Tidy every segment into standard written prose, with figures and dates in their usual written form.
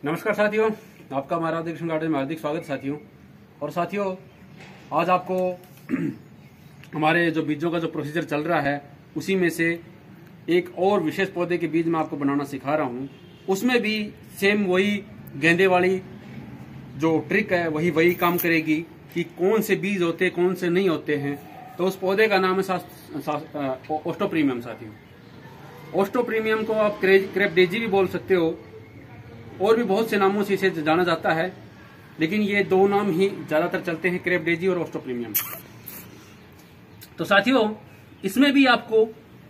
नमस्कार साथियों, आपका हमारा दीक्षण गार्डन में हार्दिक स्वागत साथियों। और साथियों, आज आपको हमारे जो बीजों का जो प्रोसीजर चल रहा है उसी में से एक और विशेष पौधे के बीज मैं आपको बनाना सिखा रहा हूँ। उसमें भी सेम वही गेंदे वाली जो ट्रिक है वही काम करेगी कि कौन से बीज होते हैं कौन से नहीं होते हैं। तो उस पौधे का नाम है ओस्टोप्रीमियम साथियों। ओस्टोप्रीमियम को आप क्रेप डेजी भी बोल सकते हो, और भी बहुत से नामों से इसे जाना जाता है, लेकिन ये दो नाम ही ज्यादातर चलते हैं, क्रेप डेजी और ओस्टोप्रीमियम। तो साथियों, इसमें भी आपको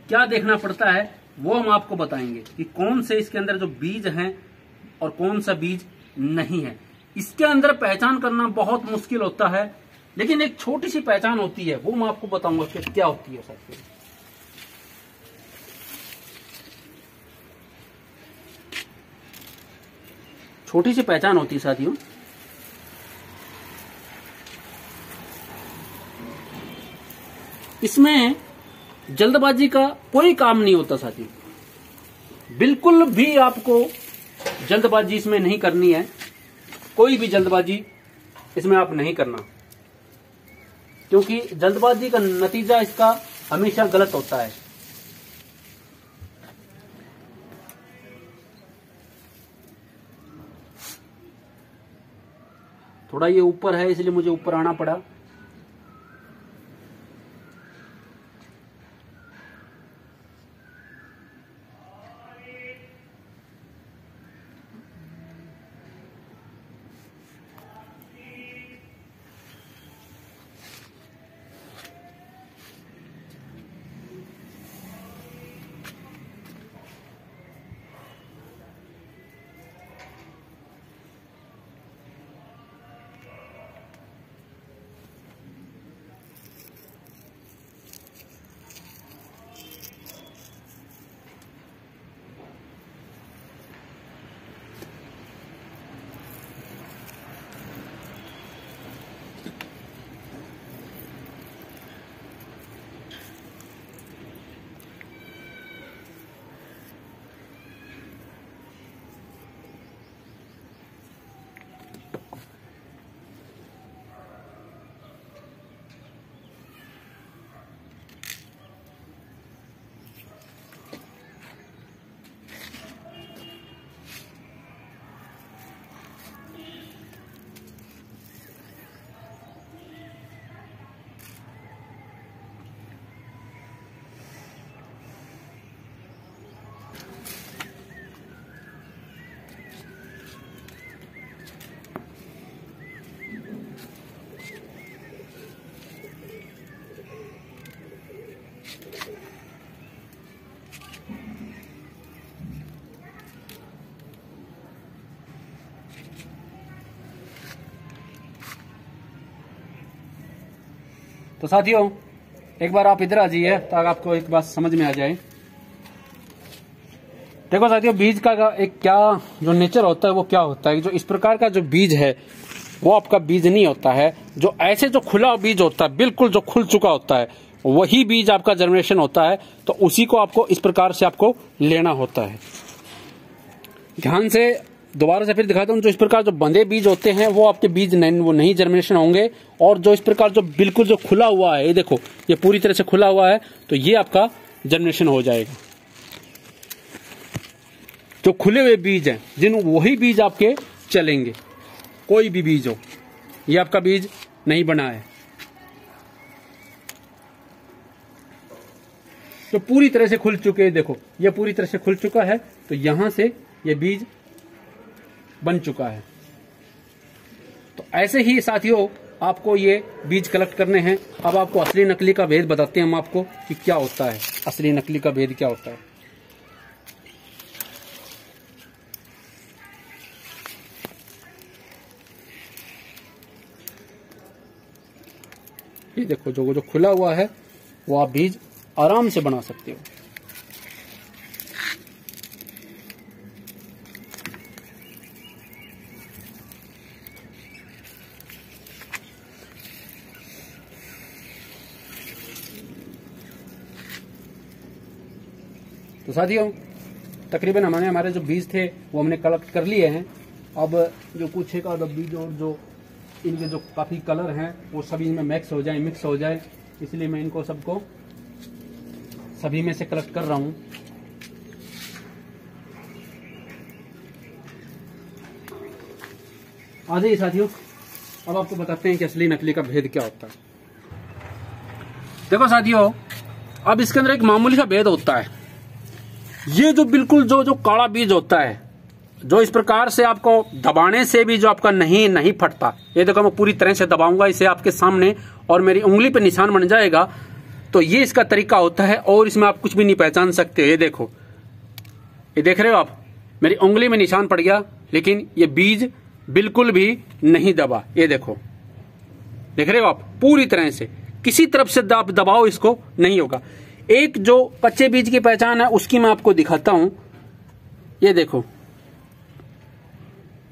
क्या देखना पड़ता है वो हम आपको बताएंगे कि कौन से इसके अंदर जो बीज हैं और कौन सा बीज नहीं है। इसके अंदर पहचान करना बहुत मुश्किल होता है, लेकिन एक छोटी सी पहचान होती है, वो मैं आपको बताऊंगा कि क्या होती है साथियों। छोटी सी पहचान होती है साथियों। इसमें जल्दबाजी का कोई काम नहीं होता साथियों। बिल्कुल भी आपको जल्दबाजी इसमें नहीं करनी है। कोई भी जल्दबाजी इसमें आप नहीं करना, क्योंकि जल्दबाजी का नतीजा इसका हमेशा गलत होता है। थोड़ा ये ऊपर है इसलिए मुझे ऊपर आना पड़ा। तो साथियों, एक बार आप इधर आ जाइए ताकि आपको एक बात समझ में आ जाए। देखो साथियों, बीज का एक क्या जो नेचर होता है वो क्या होता है। जो इस प्रकार का जो बीज है वो आपका बीज नहीं होता है। जो ऐसे जो खुला बीज होता है, बिल्कुल जो खुल चुका होता है, वही बीज आपका जर्मिनेशन होता है। तो उसी को आपको इस प्रकार से आपको लेना होता है। ध्यान से दोबारा से फिर दिखाता हूं। जो इस प्रकार जो बंधे बीज होते हैं वो आपके बीज नहीं जर्मिनेशन होंगे। और जो इस प्रकार जो बिल्कुल जो खुला हुआ है, ये देखो, ये पूरी तरह से खुला हुआ है, तो ये आपका जर्मिनेशन हो जाएगा। जो खुले हुए बीज हैं, वही बीज आपके चलेंगे। कोई भी बीज हो, ये आपका बीज नहीं बना है। तो पूरी तरह से खुल चुके हैं, देखो ये पूरी तरह से खुल चुका है, तो यहां से ये बीज बन चुका है। तो ऐसे ही साथियों आपको ये बीज कलेक्ट करने हैं। अब आपको असली नकली का भेद बताते हैं हम आपको कि क्या होता है, असली नकली का भेद क्या होता है। ये देखो, जो खुला हुआ है वो आप बीज आराम से बना सकते हो। तो साथियों, तकरीबन हमारे जो बीज थे वो हमने कलेक्ट कर लिए हैं। अब जो कुछ एक आधा बीज और जो इनके जो काफी कलर हैं वो सभी में मिक्स हो जाए, इसलिए मैं इनको सबको सभी में से कलेक्ट कर रहा हूं। आ जाइए साथियों, अब आपको बताते हैं कि असली नकली का भेद क्या होता है। देखो साथियों, अब इसके अंदर एक मामूली सा भेद होता है। ये जो बिल्कुल जो काला बीज होता है, जो इस प्रकार से आपको दबाने से भी जो आपका नहीं फटता, ये देखो मैं पूरी तरह से दबाऊंगा इसे आपके सामने और मेरी उंगली पे निशान बन जाएगा, तो ये इसका तरीका होता है और इसमें आप कुछ भी नहीं पहचान सकते। ये देखो, ये देख रहे हो आप, मेरी उंगली में निशान पड़ गया, लेकिन ये बीज बिल्कुल भी नहीं दबा। ये देखो, देख रहे हो आप, पूरी तरह से किसी तरफ से आप दबाओ इसको नहीं होगा। एक जो कच्चे बीज की पहचान है उसकी मैं आपको दिखाता हूं। ये देखो,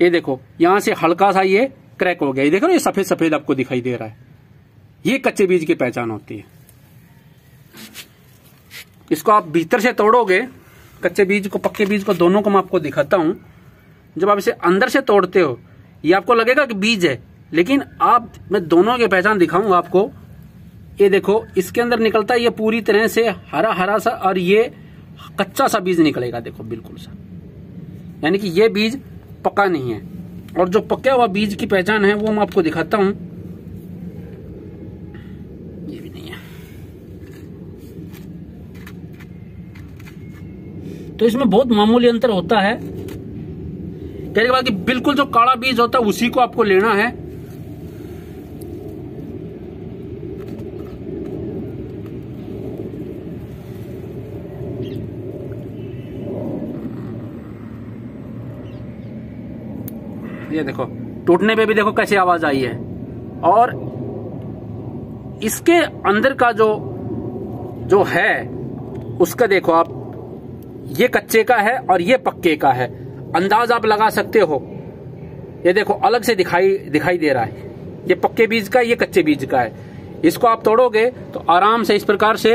ये देखो, यहां से हल्का सा ये क्रैक हो गया, ये देखो ये सफेद सफेद आपको दिखाई दे रहा है। ये कच्चे बीज की पहचान होती है। इसको आप भीतर से तोड़ोगे, कच्चे बीज को पक्के बीज को दोनों को मैं आपको दिखाता हूं। जब आप इसे अंदर से तोड़ते हो, ये आपको लगेगा कि बीज है, लेकिन मैं दोनों की पहचान दिखाऊंगा आपको। ये देखो, इसके अंदर निकलता है ये पूरी तरह से हरा हरा सा, और ये कच्चा सा बीज निकलेगा, देखो बिल्कुल सा, यानी कि ये बीज पका नहीं है। और जो पका हुआ बीज की पहचान है वो मैं आपको दिखाता हूं। ये भी नहीं है, तो इसमें बहुत मामूली अंतर होता है। कहने के बाद कि बिल्कुल जो काला बीज होता है उसी को आपको लेना है। ये देखो, टूटने पे भी देखो कैसी आवाज आई है। और इसके अंदर का जो है उसका देखो आप, ये कच्चे का है और ये पक्के का है, अंदाज आप लगा सकते हो। ये देखो अलग से दिखाई दे रहा है, ये पक्के बीज का, ये कच्चे बीज का है। इसको आप तोड़ोगे तो आराम से इस प्रकार से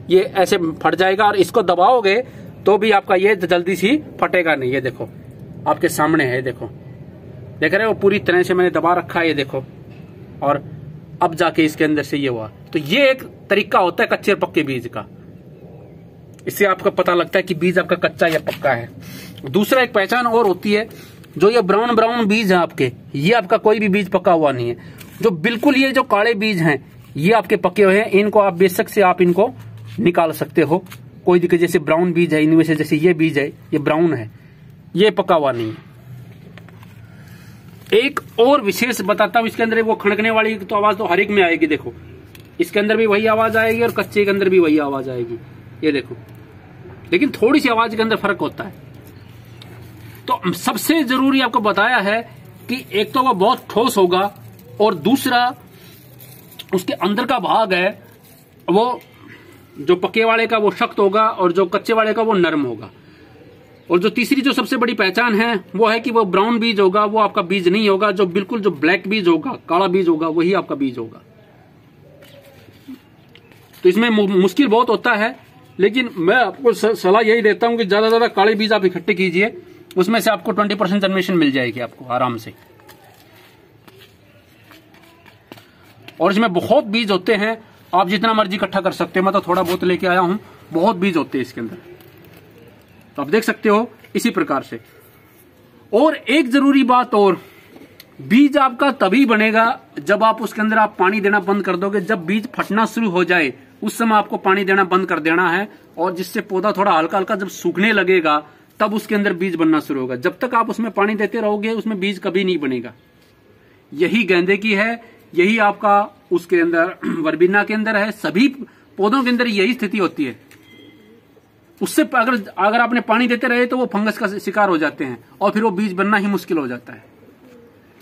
ये ऐसे फट जाएगा, और इसको दबाओगे तो भी आपका ये जल्दी सी फटेगा नहीं। ये देखो आपके सामने है, देखो देख रहे हो, पूरी तरह से मैंने दबा रखा है, ये देखो, और अब जाके इसके अंदर से ये हुआ। तो ये एक तरीका होता है कच्चे और पक्के बीज का, इससे आपको पता लगता है कि बीज आपका कच्चा या पक्का है। दूसरा एक पहचान और होती है, जो ये ब्राउन बीज है आपके, ये आपका कोई भी बीज पका हुआ नहीं है। जो बिल्कुल ये जो काले बीज हैं ये आपके पके हुए हैं, इनको आप बेशक से आप इनको निकाल सकते हो, कोई दिक्कत। जैसे ब्राउन बीज है इनमें से, जैसे ये बीज है ये ब्राउन है, ये पका हुआ नहीं है। एक और विशेष बताता हूं, इसके अंदर वो खड़कने वाली तो आवाज तो हर एक में आएगी। देखो इसके अंदर भी वही आवाज आएगी और कच्चे के अंदर भी वही आवाज आएगी, ये देखो, लेकिन थोड़ी सी आवाज के अंदर फर्क होता है। तो सबसे जरूरी आपको बताया है कि एक तो वो बहुत ठोस होगा, और दूसरा उसके अंदर का भाग है वो जो पके वाले का वो सख्त होगा, और जो कच्चे वाले का वो नरम होगा। और जो तीसरी जो सबसे बड़ी पहचान है वो है कि वो ब्राउन बीज होगा, वो आपका बीज नहीं होगा। जो बिल्कुल जो ब्लैक बीज होगा, काला बीज होगा, वही आपका बीज होगा। तो इसमें मुश्किल बहुत होता है, लेकिन मैं आपको सलाह यही देता हूं कि ज्यादा ज्यादा काले बीज आप इकट्ठे कीजिए, उसमें से आपको 20% जर्मिनेशन मिल जाएगी आपको आराम से। और इसमें बहुत बीज होते हैं, आप जितना मर्जी इकट्ठा कर सकते हैं। मैं तो थोड़ा बहुत लेके आया हूं, बहुत बीज होते हैं इसके अंदर, तो आप देख सकते हो इसी प्रकार से। और एक जरूरी बात और, बीज आपका तभी बनेगा जब आप उसके अंदर आप पानी देना बंद कर दोगे। जब बीज फटना शुरू हो जाए उस समय आपको पानी देना बंद कर देना है, और जिससे पौधा थोड़ा हल्का हल्का जब सूखने लगेगा तब उसके अंदर बीज बनना शुरू होगा। जब तक आप उसमें पानी देते रहोगे उसमें बीज कभी नहीं बनेगा। यही गेंदे की है, यही आपका उसके अंदर वर्बिना के अंदर है, सभी पौधों के अंदर यही स्थिति होती है। उससे अगर आपने पानी देते रहे तो वो फंगस का शिकार हो जाते हैं, और फिर वो बीज बनना ही मुश्किल हो जाता है।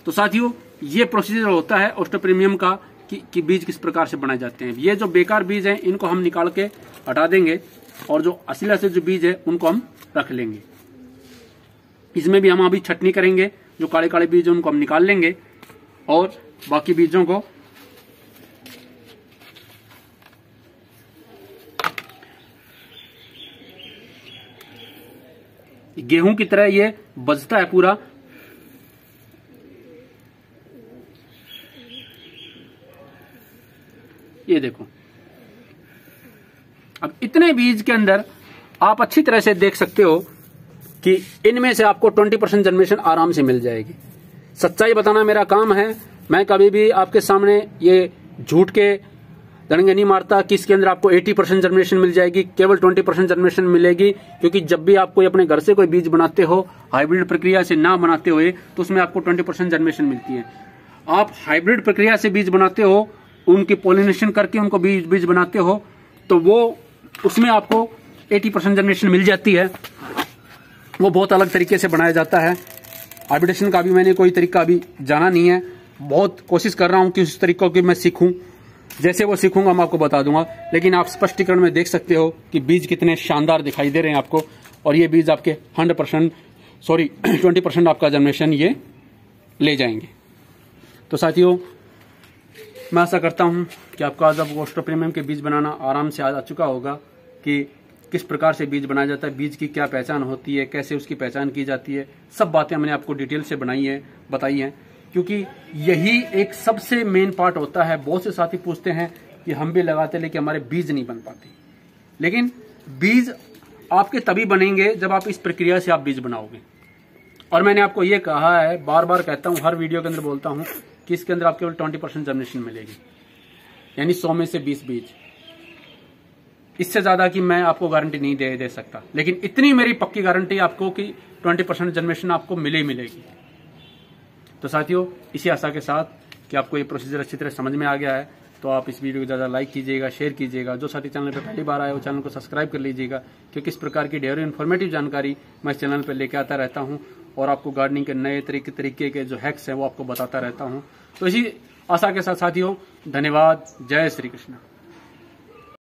तो साथियों, ये प्रोसीजर होता है ओस्टोप्रीमियम का कि बीज किस प्रकार से बनाए जाते हैं। ये जो बेकार बीज हैं इनको हम निकाल के हटा देंगे, और जो असली जो बीज है उनको हम रख लेंगे। इसमें भी हम अभी छटनी करेंगे, जो काले काले बीज है उनको हम निकाल लेंगे, और बाकी बीजों को गेहूं की तरह ये बजता है पूरा, ये देखो, अब इतने बीज के अंदर आप अच्छी तरह से देख सकते हो कि इनमें से आपको 20% जर्मिनेशन आराम से मिल जाएगी। सच्चाई बताना मेरा काम है, मैं कभी भी आपके सामने ये झूठ के दड़ंगे नहीं मारता कि इसके अंदर आपको 80% जर्मिनेशन मिल जाएगी। केवल 20% जर्मिनेशन मिलेगी, क्योंकि जब भी आप कोई अपने घर से कोई बीज बनाते हो हाइब्रिड प्रक्रिया से ना बनाते हुए, तो उसमें आपको 20% जर्मिनेशन मिलती है। आप हाइब्रिड प्रक्रिया से बीज बनाते हो, उनकी पॉलिनेशन करके उनको बीज बनाते हो, तो वो उसमें आपको 80% जर्मिनेशन मिल जाती है। वो बहुत अलग तरीके से बनाया जाता है। हाइब्रिडेशन का भी मैंने कोई तरीका अभी जाना नहीं है, बहुत कोशिश कर रहा हूं कि उस तरीकों की मैं सीखूं। जैसे वो सीखूंगा मैं आपको बता दूंगा, लेकिन आप स्पष्टीकरण में देख सकते हो कि बीज कितने शानदार दिखाई दे रहे हैं आपको, और ये बीज आपके 20% आपका जर्मिनेशन ये ले जाएंगे। तो साथियों, मैं आशा करता हूं कि आपको आज अब ऑस्ट्रो प्रीमियम के बीज बनाना आराम से आ चुका होगा कि किस प्रकार से बीज बनाया जाता है, बीज की क्या पहचान होती है, कैसे उसकी पहचान की जाती है। सब बातें मैंने आपको डिटेल से बताई हैं, क्योंकि यही एक सबसे मेन पार्ट होता है। बहुत से साथी पूछते हैं कि हम भी लगाते लेकिन हमारे बीज नहीं बन पाते, लेकिन बीज आपके तभी बनेंगे जब आप इस प्रक्रिया से आप बीज बनाओगे। और मैंने आपको ये कहा है, बार बार कहता हूं, हर वीडियो के अंदर बोलता हूं कि इसके अंदर आपको केवल 20% जर्मिनेशन मिलेगी, यानी 100 में से 20 बीज। इससे ज्यादा की मैं आपको गारंटी नहीं दे सकता, लेकिन इतनी मेरी पक्की गारंटी आपको कि 20% जर्मिनेशन आपको मिलेगी। तो साथियों, इसी आशा के साथ कि आपको ये प्रोसीजर अच्छी तरह समझ में आ गया है, तो आप इस वीडियो को ज़्यादा लाइक कीजिएगा, शेयर कीजिएगा। जो साथी चैनल पर पहली बार आए वो चैनल को सब्सक्राइब कर लीजिएगा, क्योंकि इस प्रकार की ढेरों इन्फॉर्मेटिव जानकारी मैं इस चैनल पर लेके आता रहता हूँ, और आपको गार्डनिंग के नए तरीके के जो हैक्स हैं वो आपको बताता रहता हूँ। तो इसी आशा के साथ साथियों, धन्यवाद। जय श्री कृष्ण।